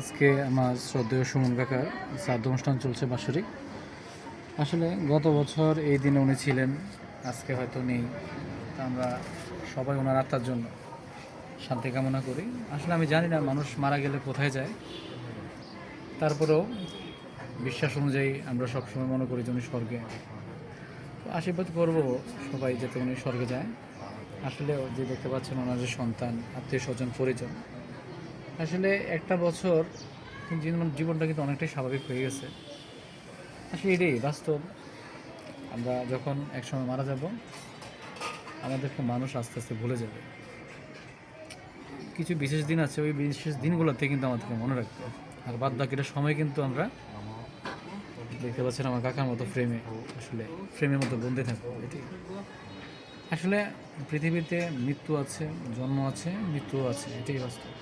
আজকে আমার শ্রদ্ধেয় সুমন কাকার শ্রাদ্ধ অনুষ্ঠান চলছে বাৎসরিক। আসলে গত বছর এই দিনে উনি ছিলেন, আজকে হয়তো নেই। তা আমরা সবাই ওনার আত্মার জন্য শান্তি কামনা করি। আসলে আমি জানি না মানুষ মারা গেলে কোথায় যায়, তারপরেও বিশ্বাস অনুযায়ী আমরা সবসময় মনে করি যে উনি স্বর্গে। তো আশীর্বাদ করব সবাই যাতে উনি স্বর্গে যায়। আসলে যে দেখতে পাচ্ছেন ওনার যে সন্তান, আত্মীয় স্বজন, পরিজন, আসলে একটা বছর জীবনটা কিন্তু অনেকটাই স্বাভাবিক হয়ে গেছে। আসলে এটাই বাস্তব। আমরা যখন একসময় মারা যাব, আমাদেরকে মানুষ আস্তে আস্তে ভুলে যাবে। কিছু বিশেষ দিন আছে, ওই বিশেষ দিনগুলোতে কিন্তু আমাদেরকে মনে রাখতে হবে। আর বাদ বাকিটা সময় কিন্তু আমরা দেখতে পাচ্ছেন আমার কাকার মতো আসলে ফ্রেমের মতো বন্দী থাকবো। এটি আসলে পৃথিবীতে মৃত্যু আছে, জন্ম আছে, মৃত্যুও আছে, এটাই বাস্তব।